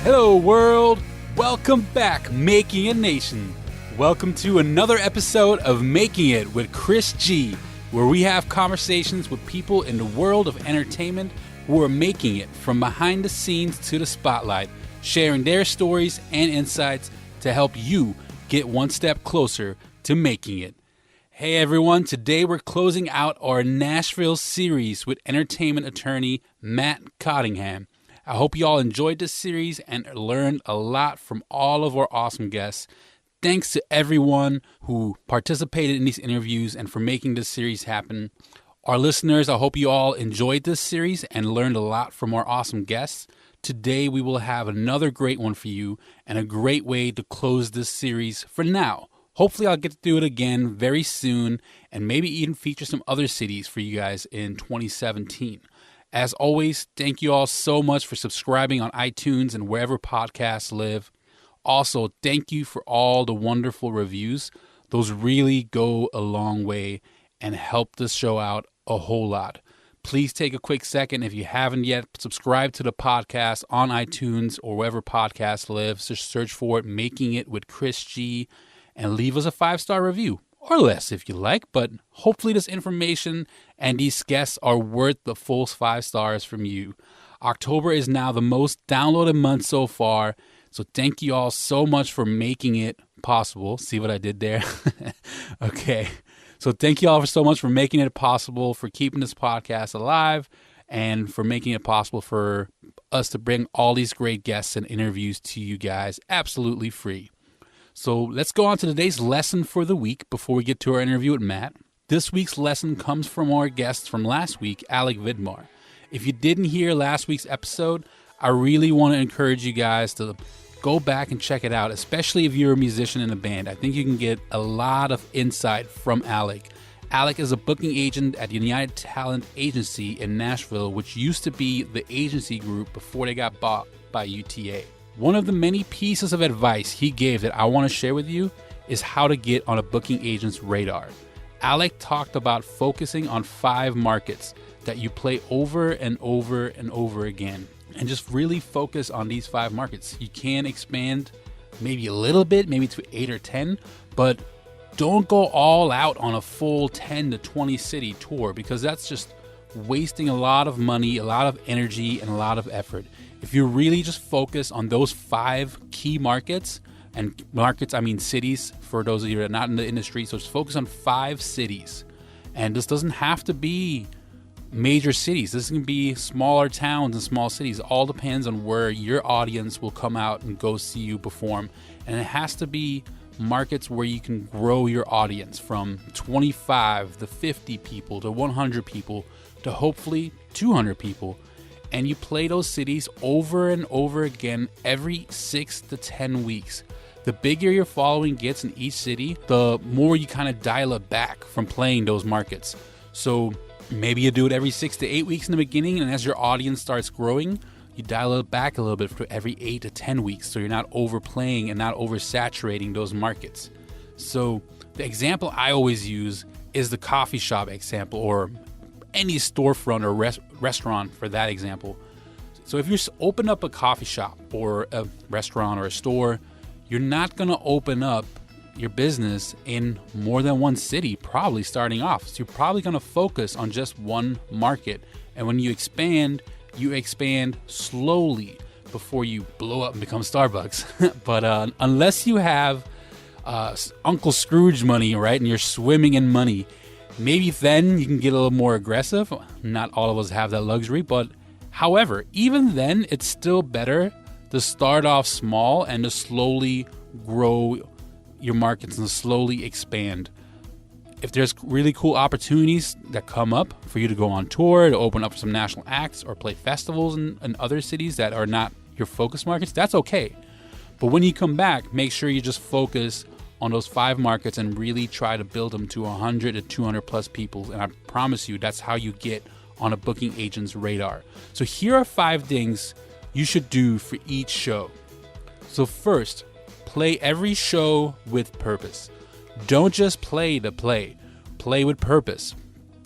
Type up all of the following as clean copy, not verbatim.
Hello world, welcome back, Making It Nation. Welcome to another episode of Making It with Chris G, where we have conversations with people in the world of entertainment who are making it from behind the scenes to the spotlight, sharing their stories and insights to help you get one step closer to making it. Hey everyone, today we're closing out our Nashville series with entertainment attorney Matt Cottingham. I hope you all enjoyed this series and learned a lot from all of our awesome guests. Thanks to everyone who participated in these interviews and for making this series happen. Our listeners, I hope you all enjoyed this series and learned a lot from our awesome guests. Today we will have another great one for you and a great way to close this series for now. Hopefully I'll get to do it again very soon and maybe even feature some other cities for you guys in 2017. As always, thank you all so much for subscribing on iTunes and wherever podcasts live. Also, thank you for all the wonderful reviews. Those really go a long way and help this show out a whole lot. Please take a quick second, if you haven't yet, subscribe to the podcast on iTunes or wherever podcasts live. Just search for it, Making It with Chris G, and leave us a 5-star review, or less if you like, but hopefully this information and these guests are worth the full 5 stars from you. October is now the most downloaded month so far, so thank you all so much for making it possible. See what I did there? Okay, so thank you all so much for making it possible, for keeping this podcast alive, and for making it possible for us to bring all these great guests and interviews to you guys absolutely free. So let's go on to today's lesson for the week before we get to our interview with Matt. This week's lesson comes from our guest from last week, Alec Vidmar. If you didn't hear last week's episode, I really want to encourage you guys to go back and check it out, especially if you're a musician in a band. I think you can get a lot of insight from Alec. Alec is a booking agent at the United Talent Agency in Nashville, which used to be the agency group before they got bought by UTA. One of the many pieces of advice he gave that I want to share with you is how to get on a booking agent's radar. Alec talked about focusing on 5 markets that you play over and over and over again, and just really focus on these 5 markets. You can expand maybe a little bit, maybe to 8 or 10, but don't go all out on a full 10 to 20 city tour, because that's just wasting a lot of money, a lot of energy, and a lot of effort. If you really just focus on those 5 key markets, and markets, I mean cities, for those of you that are not in the industry, so just focus on 5 cities. And this doesn't have to be major cities. This can be smaller towns and small cities. It all depends on where your audience will come out and go see you perform. And it has to be markets where you can grow your audience from 25 to 50 people to 100 people to hopefully 200 people. And you play those cities over and over again every 6 to 10 weeks. The bigger your following gets in each city, the more you kind of dial it back from playing those markets. So maybe you do it every 6 to 8 weeks in the beginning, and as your audience starts growing, you dial it back a little bit for every 8 to 10 weeks, so you're not overplaying and not oversaturating those markets. So the example I always use is the coffee shop example, or any storefront or restaurant for that example. So if you open up a coffee shop or a restaurant or a store, you're not going to open up your business in more than one city, probably starting off. So you're probably going to focus on just one market. And when you expand slowly before you blow up and become Starbucks. But unless you have Uncle Scrooge money, right, and you're swimming in money, maybe then you can get a little more aggressive. Not all of us have that luxury, but however, even then, it's still better to start off small and to slowly grow your markets and slowly expand. If there's really cool opportunities that come up for you to go on tour, to open up some national acts or play festivals in other cities that are not your focus markets, that's okay. But when you come back, make sure you just focus on those 5 markets and really try to build them to 100 to 200 plus people. And I promise you, that's how you get on a booking agent's radar. So here are 5 things you should do for each show. So first, play every show with purpose. Don't just play to play. Play with purpose.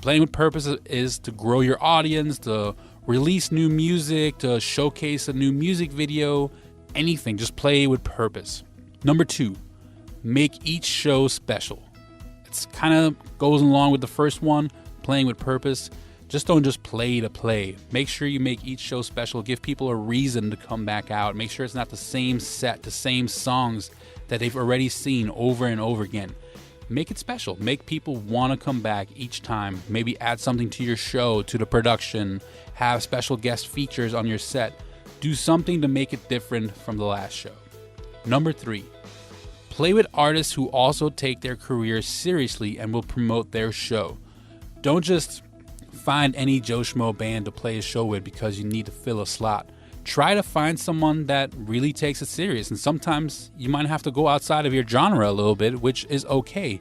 Playing with purpose is to grow your audience, to release new music, to showcase a new music video, anything. Just play with purpose. Number 2, make each show special. It's kind of goes along with the first one, playing with purpose. Just don't just play to play. Make sure you make each show special. Give people a reason to come back out. Make sure it's not the same set, the same songs that they've already seen over and over again. Make it special. Make people want to come back each time. Maybe add something to your show, to the production. Have special guest features on your set. Do something to make it different from the last show. Number 3, play with artists who also take their careers seriously and will promote their show. Don't just find any Joe Schmo band to play a show with because you need to fill a slot. Try to find someone that really takes it serious, and sometimes you might have to go outside of your genre a little bit, which is okay,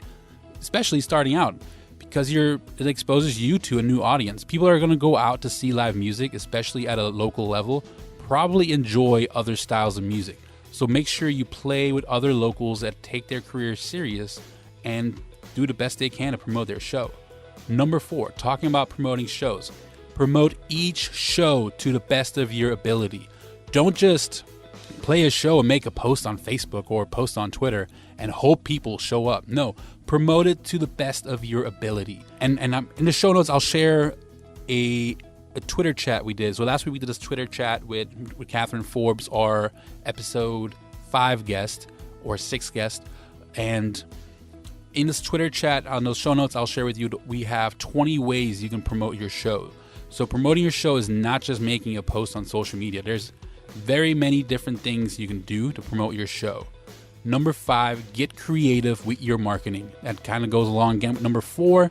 especially starting out, because it exposes you to a new audience. People are going to go out to see live music, especially at a local level, probably enjoy other styles of music. So make sure you play with other locals that take their career serious and do the best they can to promote their show. Number 4, talking about promoting shows. Promote each show to the best of your ability. Don't just play a show and make a post on Facebook or post on Twitter and hope people show up. No, promote it to the best of your ability. And in the show notes, I'll share a Twitter chat we did. So last week we did this Twitter chat with Catherine Forbes, our episode 5 guest or 6 guest. And in this Twitter chat, on those show notes, I'll share with you, we have 20 ways you can promote your show. So promoting your show is not just making a post on social media. There's very many different things you can do to promote your show. Number 5, get creative with your marketing. That kind of goes along again with number 4.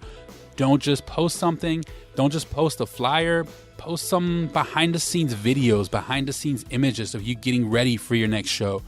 Don't just post something. Don't just post a flyer. Post some behind the scenes videos, behind the scenes images of you getting ready for your next show.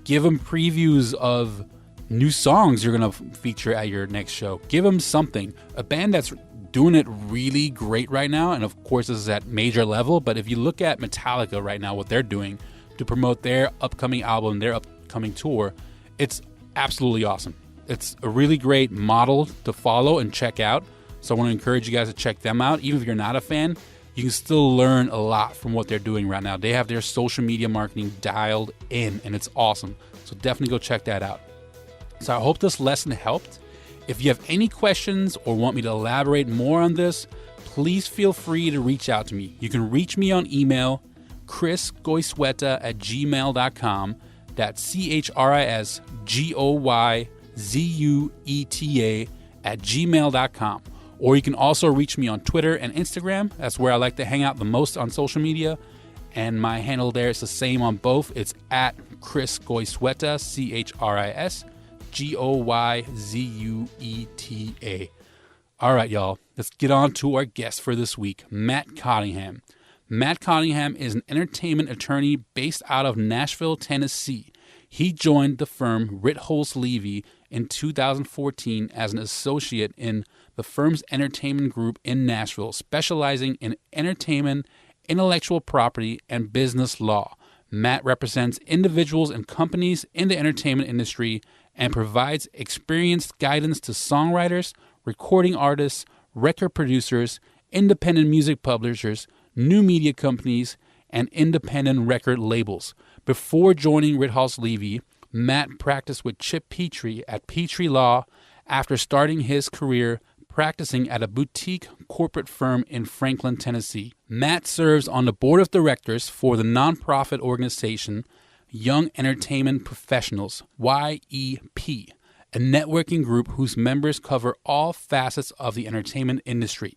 Give them previews of new songs you're going to feature at your next show. Give them something. A band that's doing it really great right now, and of course this is at major level, but if you look at Metallica right now, what they're doing to promote their upcoming album, their upcoming tour, it's absolutely awesome. It's a really great model to follow and check out. So I want to encourage you guys to check them out. Even if you're not a fan, you can still learn a lot from what they're doing right now. They have their social media marketing dialed in, and it's awesome. So definitely go check that out. So I hope this lesson helped. If you have any questions or want me to elaborate more on this, please feel free to reach out to me. You can reach me on email, chrisgoyzueta@gmail.com. That's ChrisGoyzueta@gmail.com. Or you can also reach me on Twitter and Instagram. That's where I like to hang out the most on social media. And my handle there is the same on both. It's at Chris Goyzueta, ChrisGoyzueta. All right, y'all. Let's get on to our guest for this week, Matt Cottingham. Matt Cottingham is an entertainment attorney based out of Nashville, Tennessee. He joined the firm Ritholz Levy in 2014 as an associate in the firm's entertainment group in Nashville, specializing in entertainment, intellectual property, and business law. Matt represents individuals and companies in the entertainment industry and provides experienced guidance to songwriters, recording artists, record producers, independent music publishers, new media companies, and independent record labels. Before joining Ritholz Levy, Matt practiced with Chip Petree at Petree Law after starting his career practicing at a boutique corporate firm in Franklin, Tennessee. Matt serves on the board of directors for the nonprofit organization Young Entertainment Professionals, YEP, a networking group whose members cover all facets of the entertainment industry.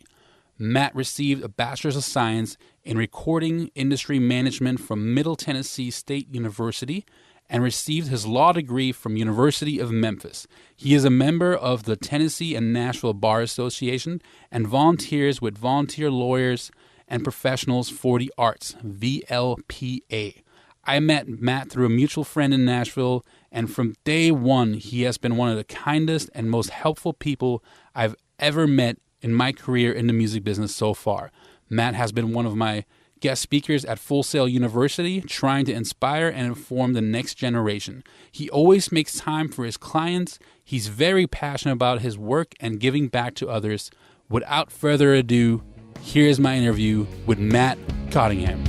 Matt received a Bachelor's of Science in Recording Industry Management from Middle Tennessee State University and received his law degree from University of Memphis. He is a member of the Tennessee and Nashville Bar Association and volunteers with Volunteer Lawyers and Professionals for the Arts, VLPA. I met Matt through a mutual friend in Nashville, and from day one, he has been one of the kindest and most helpful people I've ever met in my career in the music business so far. Matt has been one of my guest speakers at Full Sail University, trying to inspire and inform the next generation. He always makes time for his clients. He's very passionate about his work and giving back to others. Without further ado, here's my interview with Matt Cottingham.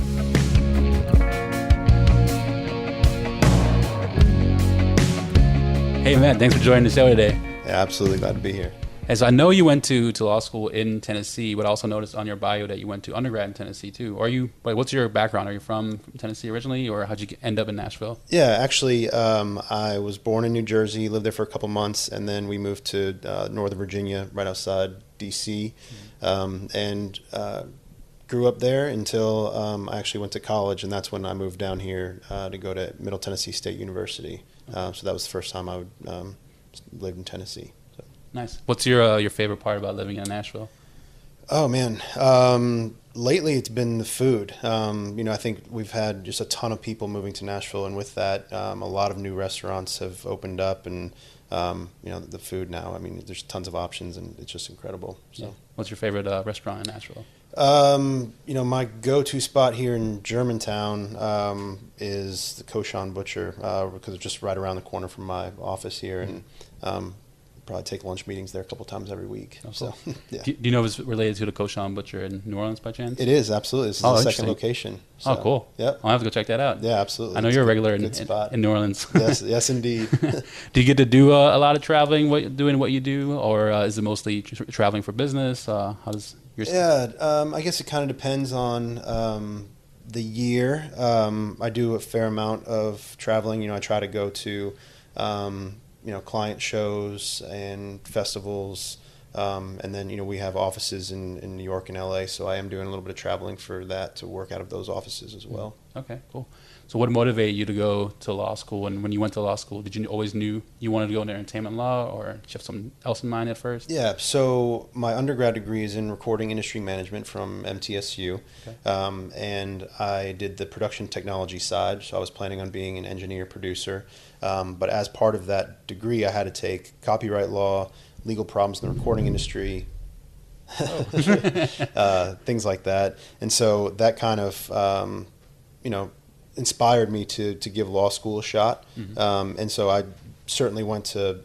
Hey, man, thanks for joining the show today. Yeah, absolutely glad to be here. As I know you went to law school in Tennessee, but I also noticed on your bio that you went to undergrad in Tennessee too. What's your background? Are you from Tennessee originally, or how'd you end up in Nashville? Yeah, actually, I was born in New Jersey, lived there for a couple months, and then we moved to Northern Virginia, right outside D.C., and grew up there until I actually went to college, and that's when I moved down here to go to Middle Tennessee State University. So that was the first time I would live in Tennessee. So. Nice. What's your favorite part about living in Nashville? Oh man, lately it's been the food. I think we've had just a ton of people moving to Nashville, and with that, a lot of new restaurants have opened up, and the food now. I mean, there's tons of options, and it's just incredible. So, yeah. What's your favorite restaurant in Nashville? My go-to spot here in Germantown is the Koshan Butcher because it's just right around the corner from my office here, and probably take lunch meetings there a couple times every week. Oh, cool. So, yeah. Do you know if it's related to the Koshan Butcher in New Orleans by chance? It is, absolutely. This is the second location. So, oh, cool. Yep. I'll have to go check that out. Yeah, absolutely. I know you're a regular in New Orleans. Yes, indeed. Do you get to do a lot of traveling, doing what you do, or is it mostly traveling for business? How does your... Yeah, I guess it kind of depends on the year. I do a fair amount of traveling. I try to go to client shows and festivals, and then we have offices in New York and LA, so I am doing a little bit of traveling for that to work out of those offices as well. Okay, cool. So what motivated you to go to law school? And when you went to law school, did you always knew you wanted to go into entertainment law, or did you have something else in mind at first? Yeah, so my undergrad degree is in recording industry management from MTSU, okay. And I did the production technology side, so I was planning on being an engineer producer. But as part of that degree, I had to take copyright law, legal problems in the recording industry, things like that. And so that kind of, inspired me to give law school a shot. Mm-hmm. And so I certainly went to,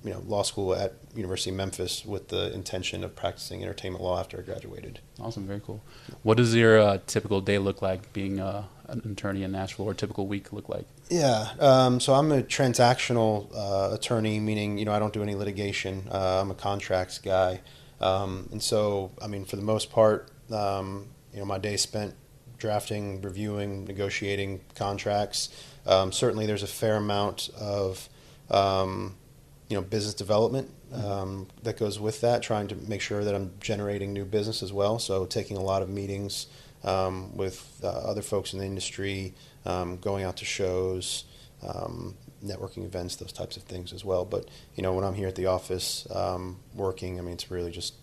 law school at University of Memphis with the intention of practicing entertainment law after I graduated. Awesome, very cool. What does your typical day look like being an attorney in Nashville, or a typical week look like? Yeah, so I'm a transactional attorney, meaning, I don't do any litigation. I'm a contracts guy. And so, for the most part, my day is spent drafting, reviewing, negotiating contracts. Certainly there's a fair amount of, business development that goes with that, trying to make sure that I'm generating new business as well. So taking a lot of meetings with other folks in the industry, going out to shows, networking events, those types of things as well. But, when I'm here at the office working, it's really just,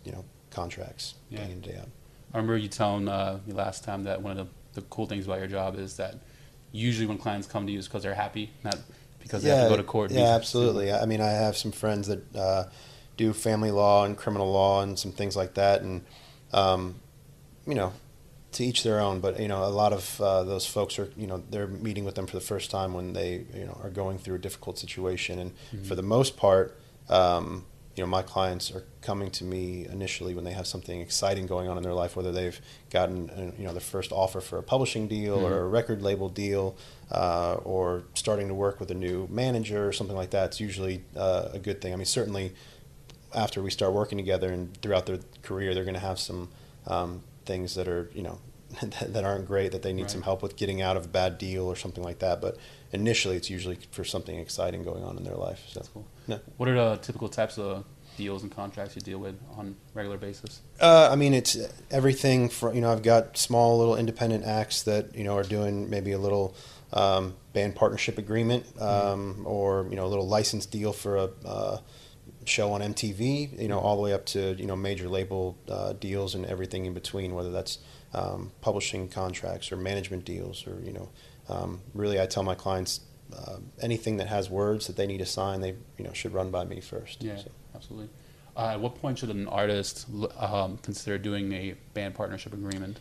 contracts day in, day out. I remember you telling me last time that one of the cool things about your job is that usually when clients come to you is because they're happy, not because they have to go to court. Yeah, absolutely. I have some friends that do family law and criminal law and some things like that, and to each their own. But a lot of those folks are they're meeting with them for the first time when they are going through a difficult situation, and mm-hmm. for the most part, my clients are coming to me initially when they have something exciting going on in their life, whether they've gotten their first offer for a publishing deal, mm-hmm. or a record label deal, or starting to work with a new manager or something like that. It's usually a good thing. Certainly after we start working together and throughout their career, they're going to have some things that are that aren't great, that they need some help with getting out of a bad deal or something like that. But initially, it's usually for something exciting going on in their life. So, that's cool. Yeah. What are the typical types of deals and contracts you deal with on a regular basis? It's everything from, I've got small little independent acts that, are doing maybe a little band partnership agreement, or, a little license deal for a show on MTV, all the way up to, major label deals and everything in between, whether that's publishing contracts or management deals, or, really I tell my clients anything that has words that they need to sign, they should run by me first. Yeah, so. Absolutely. At what point should an artist consider doing a band partnership agreement?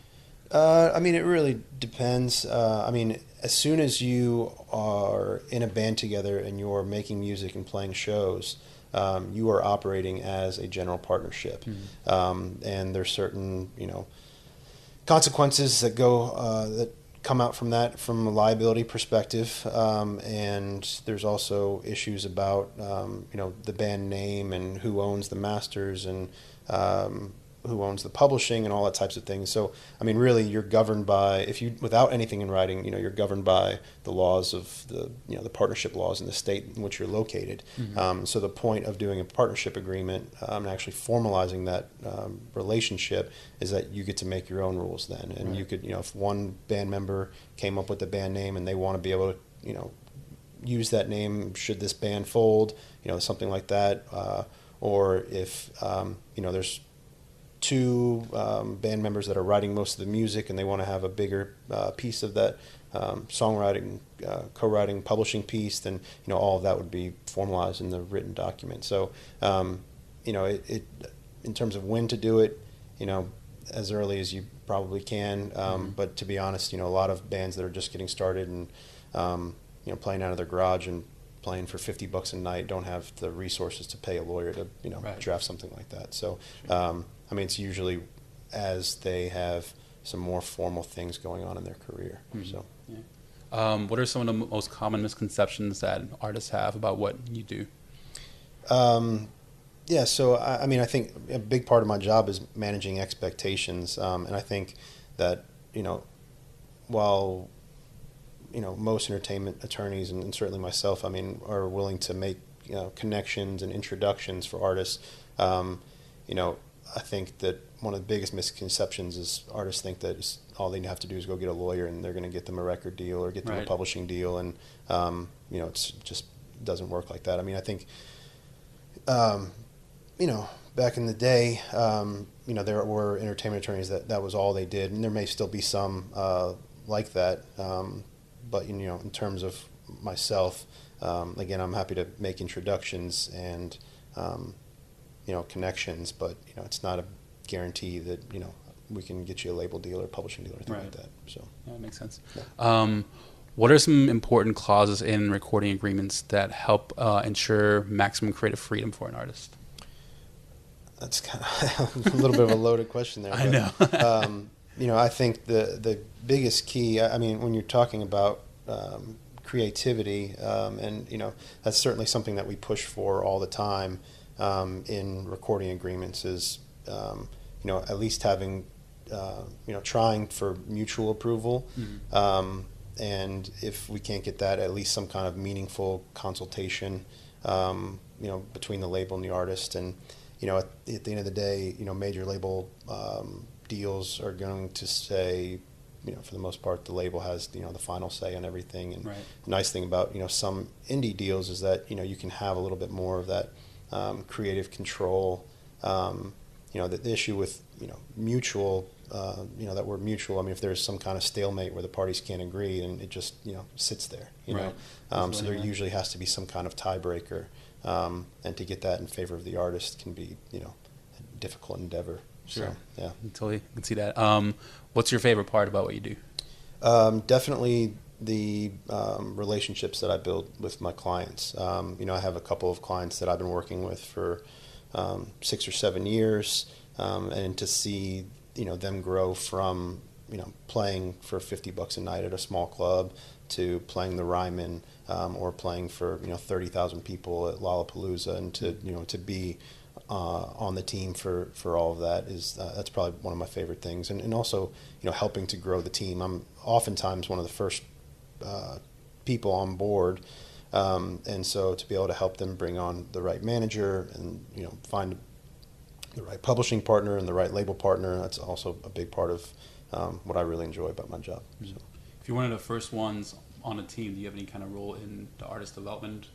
It really depends. As soon as you are in a band together and you're making music and playing shows, you are operating as a general partnership. Mm-hmm. And there's certain, consequences that come out from that from a liability perspective, and there's also issues about the band name and who owns the masters and who owns the publishing and all that types of things. So I mean, really, you're governed by, without anything in writing, you're governed by the laws of the partnership laws in the state in which you're located. So the point of doing a partnership agreement and actually formalizing that relationship is that you get to make your own rules then, and you could, if one band member came up with the band name and they want to be able to, use that name should this band fold, something like that, or if there's two band members that are writing most of the music and they want to have a bigger piece of that songwriting, co-writing, publishing piece, then all of that would be formalized in the written document. So it in terms of when to do it, as early as you probably can. But to be honest, a lot of bands that are just getting started and playing out of their garage and playing for $50 a night don't have the resources to pay a lawyer to draft something like that. So I mean, it's usually as they have some more formal things going on in their career. So, what are some of the most common misconceptions that artists have about what you do? So I mean, I think a big part of my job is managing expectations, and I think that while most entertainment attorneys and certainly myself, I mean, are willing to make connections and introductions for artists. I think that one of the biggest misconceptions is artists think that all they have to do is go get a lawyer and they're going to get them a record deal or get them a publishing deal, and it's just doesn't work like that. I mean, I think back in the day, there were entertainment attorneys that was all they did, and there may still be some like that. But in terms of myself, again, I'm happy to make introductions and connections, but it's not a guarantee that we can get you a label deal or a publishing deal or anything like that. So that makes sense. Yeah. What are some important clauses in recording agreements that help ensure maximum creative freedom for an artist? That's kind of a little bit of a loaded question there. I know. I think the biggest key, I mean, when you're talking about creativity, and that's certainly something that we push for all the time in recording agreements, is at least having trying for mutual approval, and if we can't get that, at least some kind of meaningful consultation between the label and the artist. And at the end of the day, major label deals are going to say, for the most part, the label has the final say on everything. And the nice thing about some indie deals is that you can have a little bit more of that creative control. The issue with mutual, that word mutual. I mean, if there's some kind of stalemate where the parties can't agree, and it just sits there. So there usually has to be some kind of tiebreaker, and to get that in favor of the artist can be a difficult endeavor. Sure. So, yeah. Totally can see that. What's your favorite part about what you do? Definitely the relationships that I build with my clients. I have a couple of clients that I've been working with for 6 or 7 years, and to see them grow from playing for $50 a night at a small club to playing the Ryman, or playing for 30,000 people at Lollapalooza, and to be on the team for all of that is that's probably one of my favorite things, and also helping to grow the team. I'm oftentimes one of the first people on board, and so to be able to help them bring on the right manager and find the right publishing partner and the right label partner, that's also a big part of what I really enjoy about my job. So. If you're one of the first ones on a team, do you have any kind of role in the artist development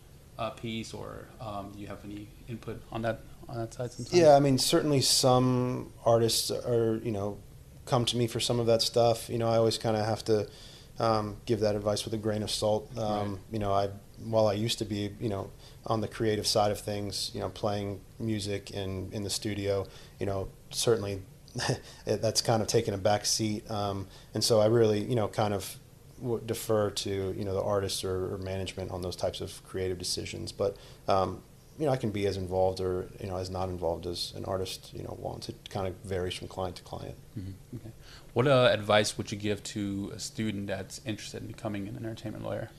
piece, or do you have any input on that side sometimes? Yeah, I mean, certainly some artists are come to me for some of that stuff. I always kind of have to give that advice with a grain of salt. While I used to be on the creative side of things, playing music in the studio, certainly that's kind of taken a back seat, and so I really kind of would defer to the artists or management on those types of creative decisions. But I can be as involved or, as not involved as an artist, wants. It kind of varies from client to client. Mm-hmm. Okay. What advice would you give to a student that's interested in becoming an entertainment lawyer?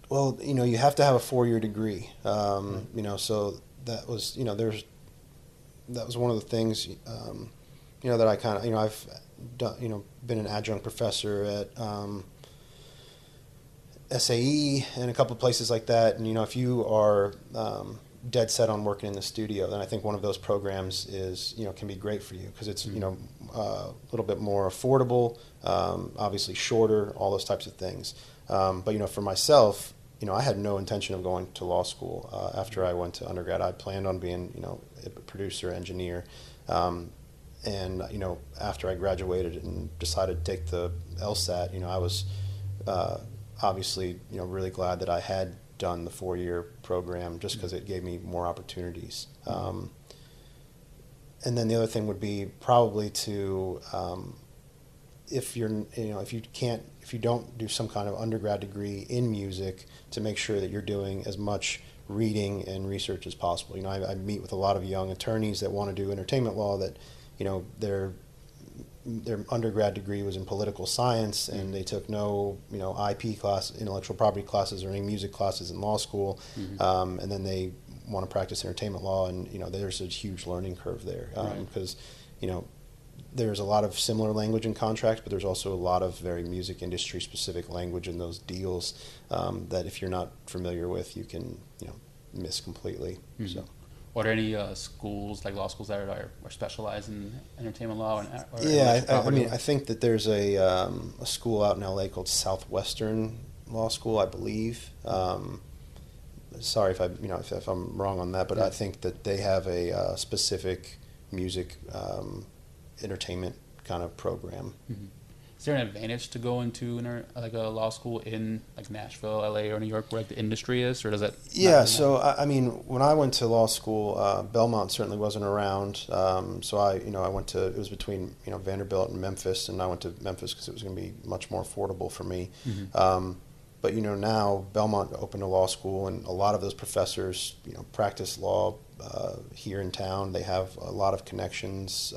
Well, you have to have a 4-year degree. Right. So that was, that was one of the things, that I kind of, I've done, been an adjunct professor at SAE and a couple of places like that. And, if you are dead set on working in the studio, then I think one of those programs is, can be great for you because it's, a little bit more affordable, obviously shorter, all those types of things. But, for myself, I had no intention of going to law school after I went to undergrad. I planned on being, a producer, engineer. And, after I graduated and decided to take the LSAT, I was obviously, really glad that I had done the 4-year program just because it gave me more opportunities. And then the other thing would be probably to, if you don't do some kind of undergrad degree in music, to make sure that you're doing as much reading and research as possible. I meet with a lot of young attorneys that want to do entertainment law that, their undergrad degree was in political science and they took no, IP class, intellectual property classes or any music classes in law school. Mm-hmm. And then they want to practice entertainment law and, there's a huge learning curve there because, there's a lot of similar language in contracts, but there's also a lot of very music industry specific language in those deals that if you're not familiar with, you can, miss completely. Mm-hmm. So. Are there any schools, like law schools, that are specialized in entertainment law? I think that there's a school out in LA called Southwestern Law School, I believe. Sorry if if I'm wrong on that, but I think that they have a specific music entertainment kind of program. Mm-hmm. Is there an advantage to go into like a law school in like Nashville, LA, or New York, where like the industry is, or does that? Yeah. So when I went to law school, Belmont certainly wasn't around. So I went to, it was between Vanderbilt and Memphis, and I went to Memphis because it was going to be much more affordable for me. Mm-hmm. But now Belmont opened a law school, and a lot of those professors practice law here in town. They have a lot of connections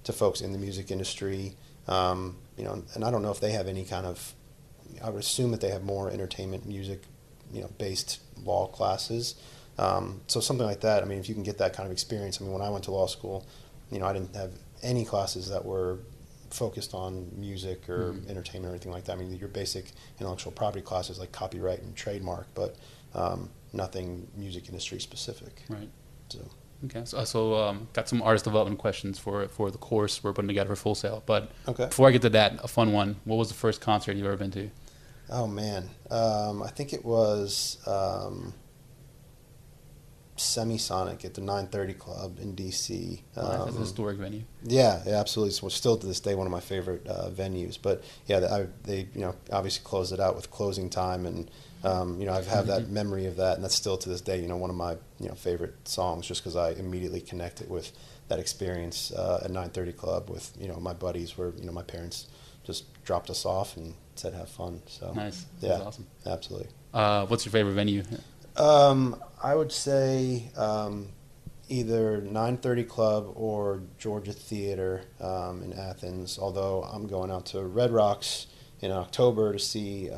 to folks in the music industry. And I don't know if they have any kind of, I would assume that they have more entertainment music, based law classes. So something like that, if you can get that kind of experience. When I went to law school, I didn't have any classes that were focused on music or entertainment or anything like that. Your basic intellectual property classes like copyright and trademark, but nothing music industry specific. Right. So. Okay, so got some artist development questions for the course we're putting together for Full Sail. But okay. Before I get to that, a fun one. What was the first concert you've ever been to? Oh man, I think it was Semisonic at the 930 Club in DC. That's a historic venue. Yeah, absolutely. It's still to this day one of my favorite venues. But yeah, they obviously closed it out with Closing Time, and I've had that memory of that, and that's still to this day one of my favorite songs, just because I immediately connect it with that experience at 930 Club with my buddies, where my parents just dropped us off and said have fun. So nice. Yeah, that's awesome. Absolutely. What's your favorite venue? I would say either 930 Club or Georgia Theater in Athens, although I'm going out to Red Rocks in October to see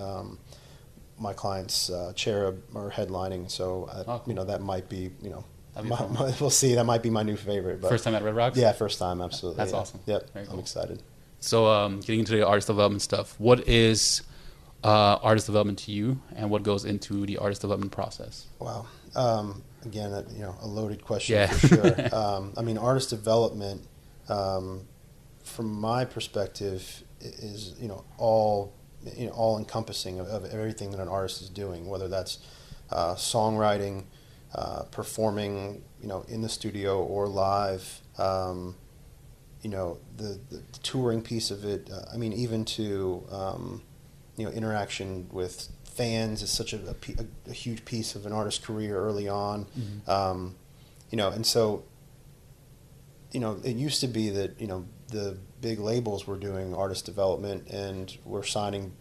my clients Cherub are headlining, so cool. that might be we'll see, that might be my new favorite. But first time at Red Rocks? Yeah, first time, absolutely. That's awesome. Yep. Very cool. I'm excited. So getting into the artist development stuff, what is artist development to you, and what goes into the artist development process? Wow. Again, a loaded question. Yeah. For sure. Artist development, from my perspective, is all encompassing of everything that an artist is doing, whether that's songwriting, performing, in the studio or live. The touring piece of it. Even to interaction with fans is such a huge piece of an artist's career early on. Mm-hmm. And so, it used to be that, the big labels were doing artist development and were signing,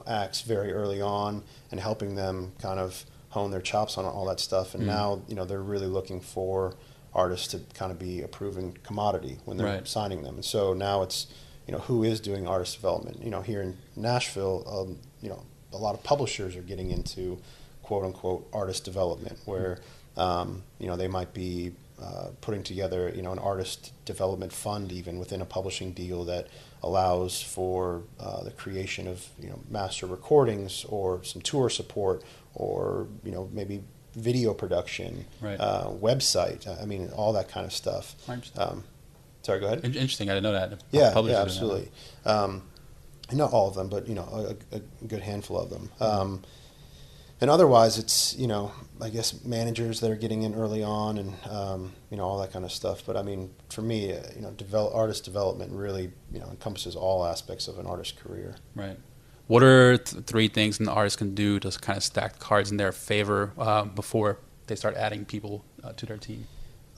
acts very early on and helping them kind of hone their chops on all that stuff. And now, they're really looking for artists to kind of be a proven commodity when they're signing them. And so now it's, who is doing artist development? Here in Nashville, a lot of publishers are getting into quote unquote artist development, where, they might be putting together, an artist development fund even within a publishing deal that allows for the creation of, master recordings or some tour support or, maybe video production, website. I mean, all that kind of stuff. Sorry, go ahead. Interesting. I didn't know that. Yeah, absolutely. Not all of them, but, a good handful of them. And otherwise, it's, I guess managers that are getting in early on and, all that kind of stuff. But I mean, for me, artist development really, encompasses all aspects of an artist's career. Right. What are three things an artist can do to kind of stack cards in their favor before they start adding people to their team?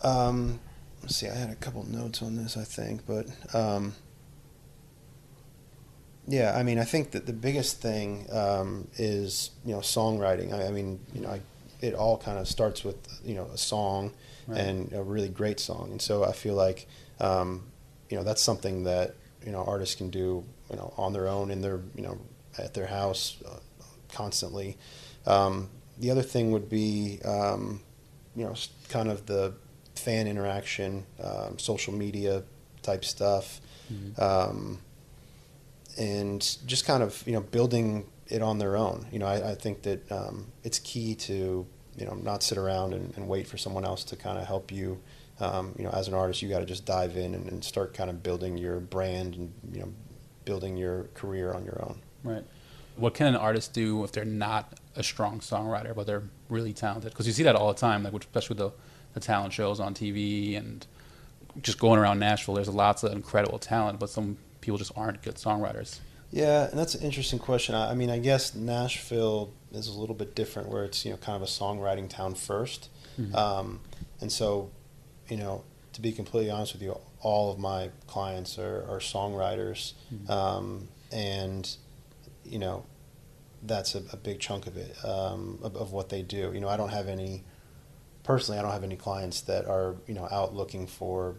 Let's see, I had a couple notes on this, I think, but yeah, I mean, I think that the biggest thing is, songwriting. I mean, it all kind of starts with, a song and a really great song. And so I feel like, that's something that, artists can do, on their own in their, at their house constantly. The other thing would be, kind of the fan interaction, social media type stuff. And just kind of, building it on their own. I think that it's key to, not sit around and wait for someone else to kind of help you. As an artist, you got to just dive in and start kind of building your brand and, building your career on your own. Right. What can an artist do if they're not a strong songwriter, but they're really talented? Because you see that all the time, like especially with the talent shows on TV and just going around Nashville. There's lots of incredible talent, but some people just aren't good songwriters. Yeah, and that's an interesting question. I mean, I guess Nashville is a little bit different, where it's kind of a songwriting town first, and so to be completely honest with you, all of my clients are songwriters, and that's a big chunk of it, of what they do. I don't have any clients that are out looking for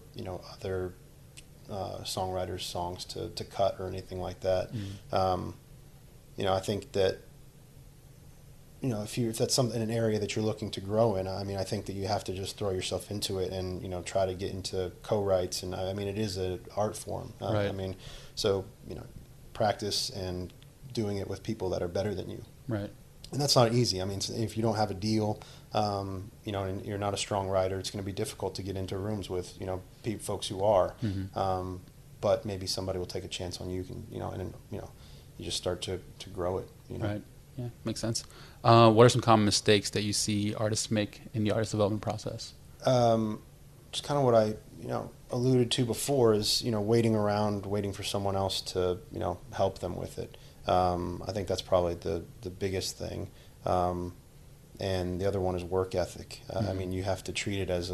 other songwriters' songs to cut or anything like that. I think that if that's something, an area that you're looking to grow in, I mean, I think that you have to just throw yourself into it and try to get into co-writes. And I mean, it is an art form. Right. I mean, so practice and doing it with people that are better than you. Right. And that's not easy. I mean, if you don't have a deal, and you're not a strong writer, it's going to be difficult to get into rooms with, folks who are. But maybe somebody will take a chance on you, and you just start to grow it. Right. Yeah, makes sense. What are some common mistakes that you see artists make in the artist development process? Just kind of what I, alluded to before is, waiting for someone else to, help them with it. I think that's probably the biggest thing. And the other one is work ethic. I mean, you have to treat it as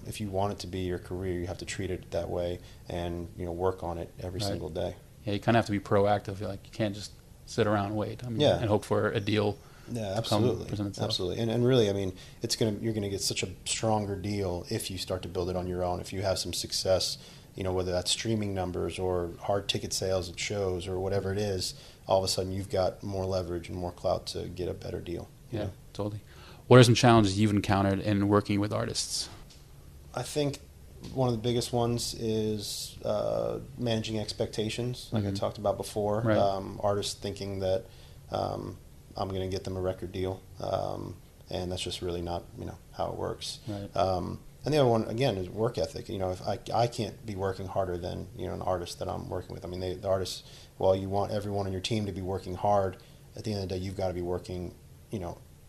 if you want it to be your career, you have to treat it that way and, work on it every single day. Yeah, you kind of have to be proactive. Like, you can't just sit around and wait. I mean, and hope for a deal. Yeah, absolutely. Absolutely. And really, I mean, you're going to get such a stronger deal if you start to build it on your own. If you have some success, whether that's streaming numbers or hard ticket sales at shows or whatever it is, all of a sudden you've got more leverage and more clout to get a better deal. Yeah, totally. What are some challenges you've encountered in working with artists? I think one of the biggest ones is managing expectations, like I talked about before. Right. Artists thinking that I'm going to get them a record deal, and that's just really not how it works. Right. And the other one, again, is work ethic. If I can't be working harder than an artist that I'm working with. I mean, the artists, while you want everyone on your team to be working hard, at the end of the day, you've got to be working,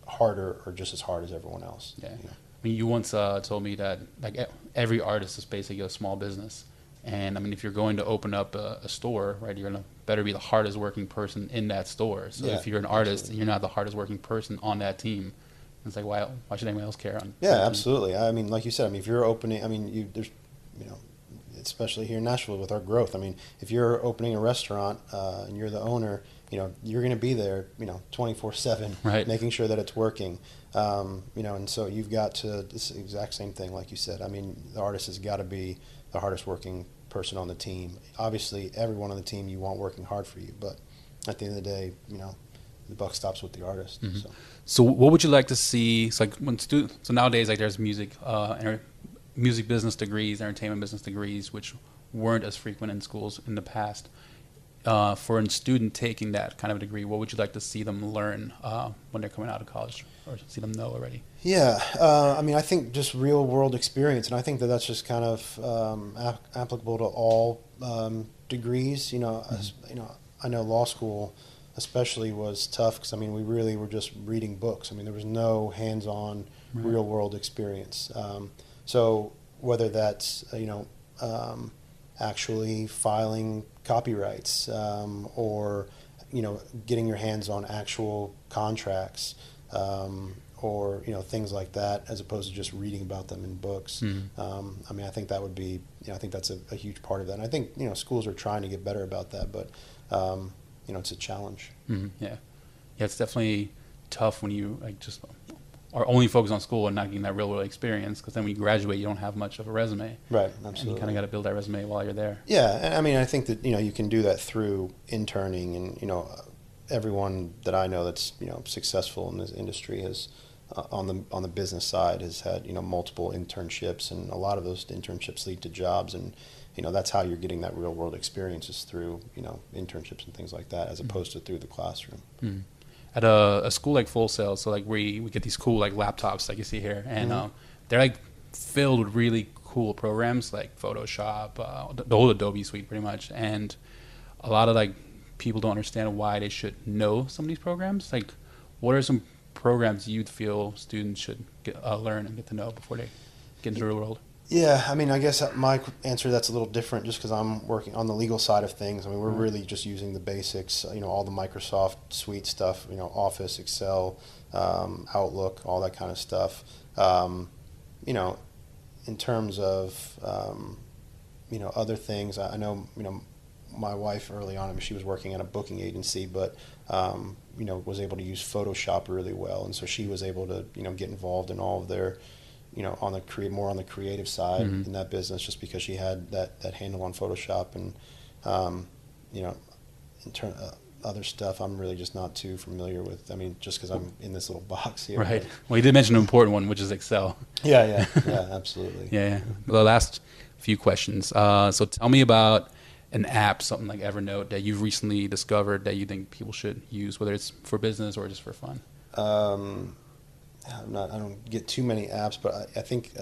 harder or just as hard as everyone else. Yeah. I mean, you once told me that like every artist is basically a small business, and I mean, if you're going to open up a store, right, you're gonna better be the hardest working person in that store. So if you're an artist and you're not the hardest working person on that team, it's like, why should anyone else care on? Yeah, absolutely. I mean, like you said, if you're opening, there's, especially here in Nashville with our growth. I mean, if you're opening a restaurant and you're the owner, you're going to be there, 24/7, right, making sure that it's working. And so you've got to, it's the exact same thing, like you said. I mean, the artist has got to be the hardest working person on the team. Obviously, everyone on the team you want working hard for you, but at the end of the day, the buck stops with the artist. Mm-hmm. So what would you like to see? It's like so nowadays, like there's music business degrees, entertainment business degrees, which weren't as frequent in schools in the past. For a student taking that kind of degree, what would you like to see them learn when they're coming out of college, or see them know already? Yeah, I mean, I think just real world experience, and I think that's just kind of applicable to all degrees. Mm-hmm. I know law school especially was tough because, I mean, we really were just reading books. I mean, there was no hands-on right. real world experience. So whether that's actually filing copyrights or getting your hands on actual contracts or things like that, as opposed to just reading about them in books. Mm-hmm. I mean, I think that would be I think that's a huge part of that. And I think schools are trying to get better about that, but it's a challenge. Mm-hmm. Yeah, it's definitely tough when you just are only focused on school and not getting that real world experience, because then when you graduate, you don't have much of a resume. Right, absolutely. And you kind of got to build that resume while you're there. Yeah, and I mean, I think that you can do that through interning, and everyone that I know that's successful in this industry has on the business side has had multiple internships, and a lot of those internships lead to jobs, and that's how you're getting that real world experience, is through internships and things like that, as opposed to through the classroom. Mm-hmm. At a school like Full Sail, so like we get these cool like laptops like you see here, and mm-hmm. They're like filled with really cool programs like Photoshop, the whole Adobe suite pretty much, and a lot of like people don't understand why they should know some of these programs. Like, what are some programs you'd feel students should learn and get to know before they get into the real world? Yeah, I mean, I guess my answer to that's a little different, just because I'm working on the legal side of things. I mean, we're really just using the basics, all the Microsoft suite stuff, Office, Excel, Outlook, all that kind of stuff. In terms of, other things, I know, my wife early on, I mean, she was working at a booking agency, but, was able to use Photoshop really well. And so she was able to, get involved in all of their, more on the creative side mm-hmm. in that business, just because she had that handle on Photoshop. And in terms other stuff, I'm really just not too familiar with. I mean, just because I'm in this little box here. Right. But. Well, you did mention an important one, which is Excel. Yeah, absolutely. Yeah. The last few questions. So tell me about an app, something like Evernote, that you've recently discovered that you think people should use, whether it's for business or just for fun. I don't get too many apps, but I think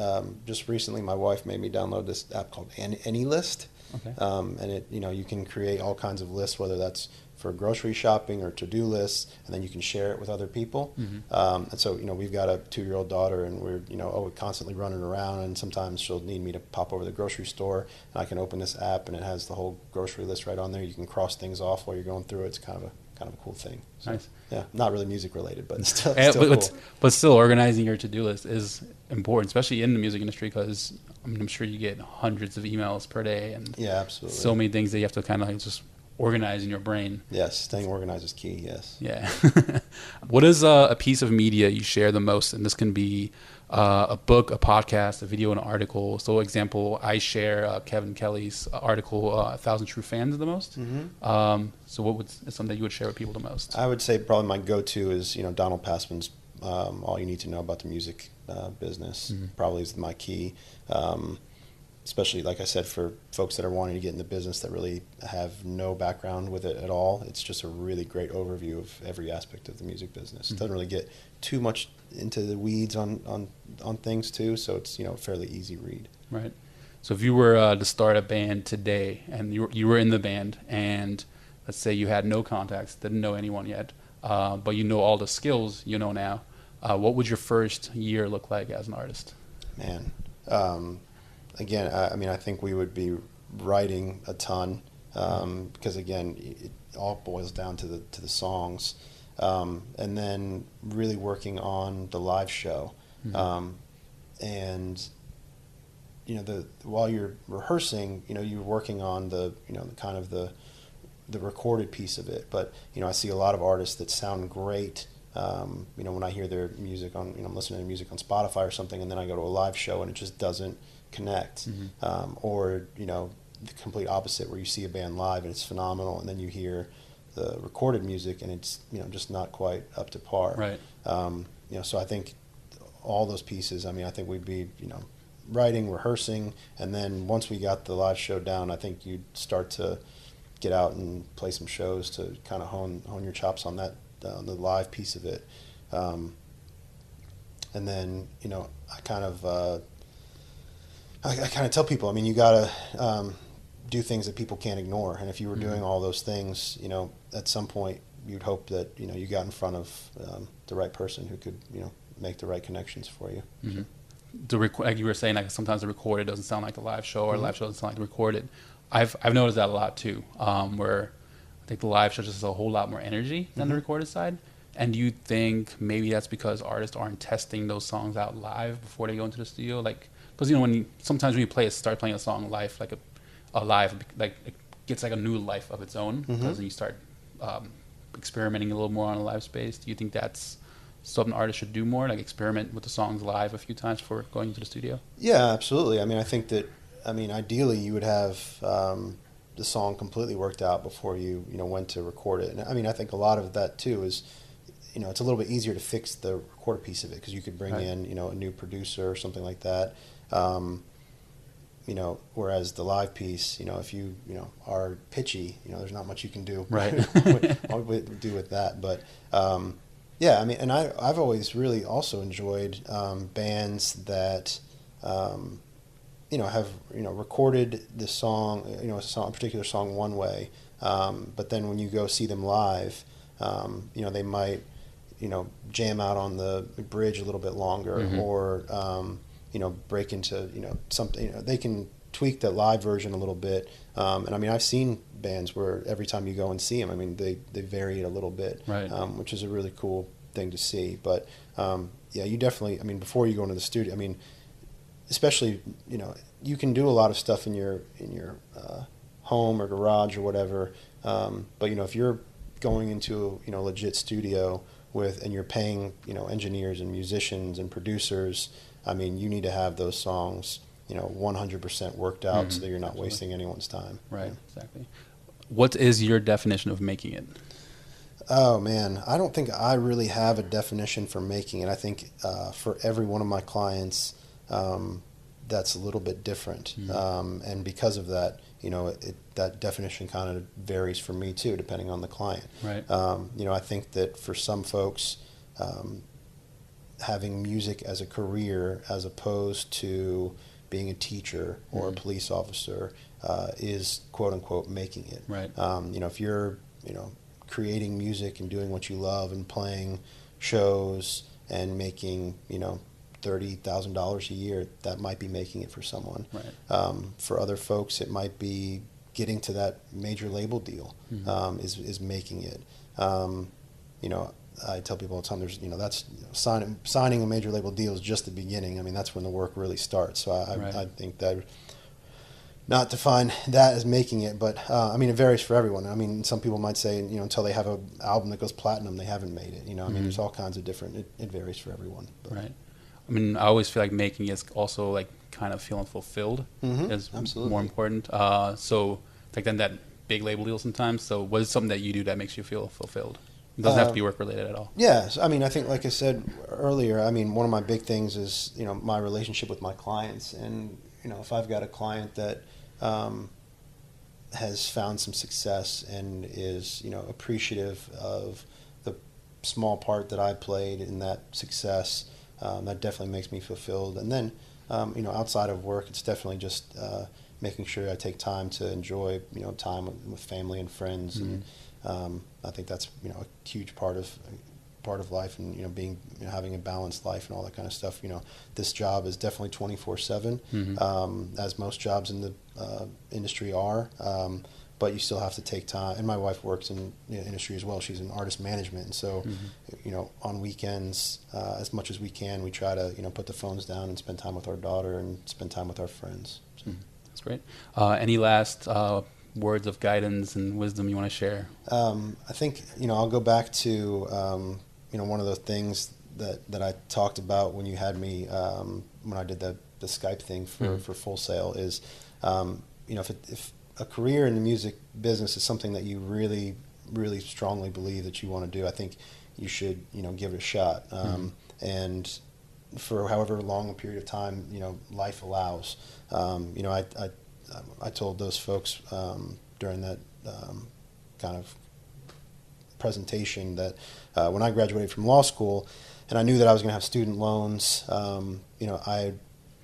just recently my wife made me download this app called AnyList. Okay. And it, you can create all kinds of lists, whether that's for grocery shopping or to-do lists, and then you can share it with other people. Mm-hmm. And so, we've got a 2-year-old daughter, and we're, constantly running around, and sometimes she'll need me to pop over to the grocery store, and I can open this app, and it has the whole grocery list right on there. You can cross things off while you're going through it. It's kind of a cool thing. So, nice. Yeah, not really music related, but still cool. But still, organizing your to-do list is important, especially in the music industry, because I'm sure you get hundreds of emails per day, and yeah, absolutely, so many things that you have to kind of just organize in your brain. Yes, staying organized is key. Yes. Yeah. What is a piece of media you share the most? And this can be a book, a podcast, a video, an article. So, example, I share Kevin Kelly's article, 1,000 True Fans, the most. Mm-hmm. So what is something that you would share with people the most? I would say probably my go-to is, Donald Passman's All You Need to Know About the Music Business. Mm-hmm. Probably is my key. Especially, like I said, for folks that are wanting to get in the business that really have no background with it at all. It's just a really great overview of every aspect of the music business. Mm-hmm. It doesn't really get too much into the weeds on things too, so it's a fairly easy read. Right. So if you were to start a band today, and you were in the band, and let's say you had no contacts, didn't know anyone yet, but you know all the skills you know now, what would your first year look like as an artist? Man. Again, I think we would be writing a ton because, again, it all boils down to the songs, and then really working on the live show. Mm-hmm. And while you're rehearsing, you're working on the kind of the recorded piece of it. But I see a lot of artists that sound great. When I hear their music on, I'm listening to music on Spotify or something, and then I go to a live show and it just doesn't connect. Or the complete opposite, where you see a band live and it's phenomenal, and then you hear the recorded music and it's just not quite up to par. Right. So I think all those pieces. I think we'd be writing, rehearsing, and then once we got the live show down, I think you'd start to get out and play some shows to kind of hone your chops on that, the live piece of it. And then I kind of tell people, you gotta do things that people can't ignore, and if you were doing all those things, at some point you'd hope that you got in front of the right person who could make the right connections for you. Like you were saying, like sometimes the recorded doesn't sound like the live show, or the live show doesn't sound like the recorded. I've noticed that a lot too, where I think the live show just has a whole lot more energy than the recorded side. And do you think maybe that's because artists aren't testing those songs out live before they go into the studio? Like, because sometimes when you start playing a song live, like a live, like it gets like a new life of its own, because then you start experimenting a little more on a live space. Do you think that's something artists should do more, like experiment with the songs live a few times before going into the studio? Yeah, absolutely. I think that, ideally you would have the song completely worked out before you went to record it. And I think a lot of that too is, it's a little bit easier to fix the recorded piece of it, because you could bring in, a new producer or something like that. Whereas the live piece, if you, are pitchy, there's not much you can do do with that. But, yeah, and I've always really also enjoyed bands that, have recorded the song, a particular song one way, but then when you go see them live, they might, jam out on the bridge a little bit longer, or break into something. They can tweak the live version a little bit, and I've seen bands where every time you go and see them, they vary it a little bit, which is a really cool thing to see. But yeah, you definitely, before you go into the studio, especially, you can do a lot of stuff in your home or garage or whatever, but if you're going into a legit studio and you're paying engineers and musicians and producers, you need to have those songs 100% worked out, so that you're not wasting anyone's time. Right, exactly. What is your definition of making it? Oh man, I don't think I really have a definition for making it. I think for every one of my clients, that's a little bit different, and because of that, that definition kind of varies for me too, depending on the client. Right. I think that for some folks, having music as a career as opposed to being a teacher or a police officer is quote unquote making it. Right. If you're creating music and doing what you love and playing shows and making $30,000 a year, that might be making it for someone. Right. For other folks, it might be getting to that major label deal, is making it. I tell people all the time, there's that's signing a major label deal is just the beginning. That's when the work really starts. So I think that, not define that as making it, but it varies for everyone. Some people might say until they have an album that goes platinum, they haven't made it. There's all kinds of different. It varies for everyone. But. Right. I always feel like making is also like kind of feeling fulfilled is Absolutely. more important. So like then that big label deal sometimes. So what is something that you do that makes you feel fulfilled? It doesn't have to be work related at all. Yeah. I think, like I said earlier, one of my big things is, my relationship with my clients. And, if I've got a client that has found some success and is, appreciative of the small part that I played in that success, that definitely makes me fulfilled. And then, outside of work, it's definitely just making sure I take time to enjoy, time with family and friends. And I think that's, a huge part of life, and, being, having a balanced life and all that kind of stuff. This job is definitely 24/7, as most jobs in the industry are. but you still have to take time. And my wife works in the industry as well. She's in artist management. And so, on weekends, as much as we can, we try to, put the phones down and spend time with our daughter and spend time with our friends. So. That's great. Any last words of guidance and wisdom you want to share? I think, I'll go back to, one of the things that I talked about when you had me, when I did the Skype thing for Full Sail is, if a career in the music business is something that you really, really strongly believe that you want to do, I think you should, give it a shot. And for however long a period of time, life allows. I told those folks during that kind of presentation that when I graduated from law school, and I knew that I was going to have student loans, I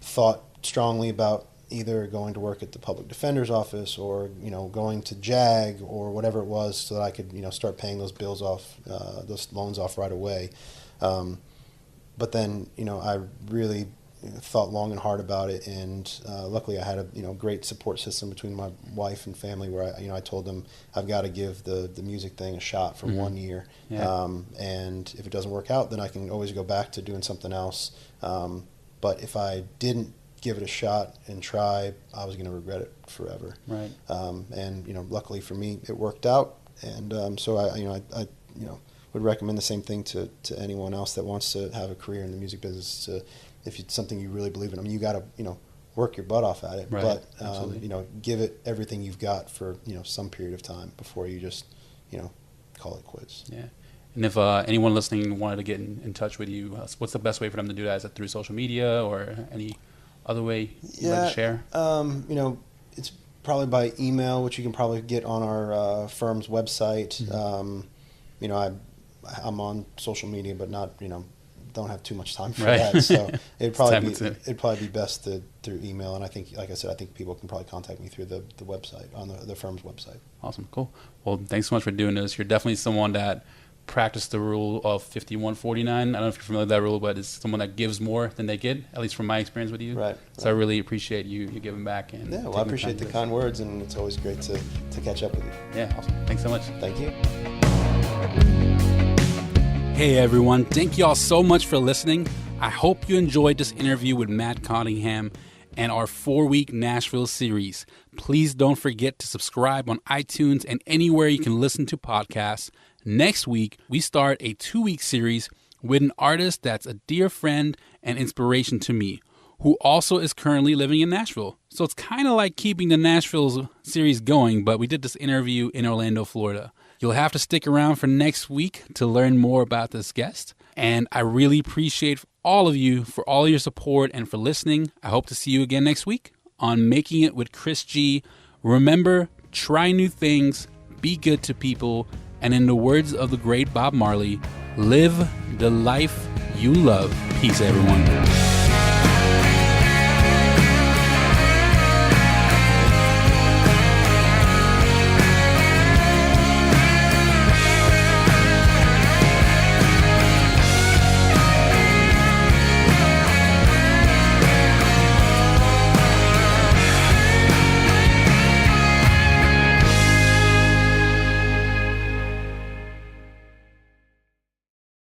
thought strongly about either going to work at the public defender's office or, going to JAG or whatever it was so that I could, start paying those bills off, those loans off right away. But then, I really thought long and hard about it, and luckily I had a great support system between my wife and family where I told them I've got to give the music thing a shot for 1 year, and if it doesn't work out, then I can always go back to doing something else. But if I didn't give it a shot and try, I was going to regret it forever. Right. And luckily for me, it worked out, and so I would recommend the same thing to anyone else that wants to have a career in the music business. If it's something you really believe in, you got to work your butt off at it, right. But give it everything you've got for some period of time before you just call it quits. Yeah. And if anyone listening wanted to get in touch with you, what's the best way for them to do that? Is it through social media or any other way you'd like to share? It's probably by email, which you can probably get on our firm's website. I'm on social media, but not don't have too much time for that. So it'd probably be best through email. And I think, like I said, I think people can probably contact me through the website, on the firm's website. Awesome, cool. Well, thanks so much for doing this. You're definitely someone that practiced the rule of 51-49. I don't know if you're familiar with that rule, but it's someone that gives more than they get, at least from my experience with you. Right. So I really appreciate you giving back. And yeah, well, I appreciate the kind words, and it's always great to catch up with you. Yeah, awesome. Thanks so much. Thank you. Hey everyone, thank you all so much for listening. I hope you enjoyed this interview with Matt Cottingham and our 4-week Nashville series. Please don't forget to subscribe on iTunes and anywhere you can listen to podcasts. Next week, we start a 2-week series with an artist that's a dear friend and inspiration to me, who also is currently living in Nashville. So it's kind of like keeping the Nashville series going, but we did this interview in Orlando, Florida. You'll have to stick around for next week to learn more about this guest. And I really appreciate all of you for all your support and for listening. I hope to see you again next week on Making It with Chris G. Remember, try new things, be good to people, and in the words of the great Bob Marley, live the life you love. Peace, everyone.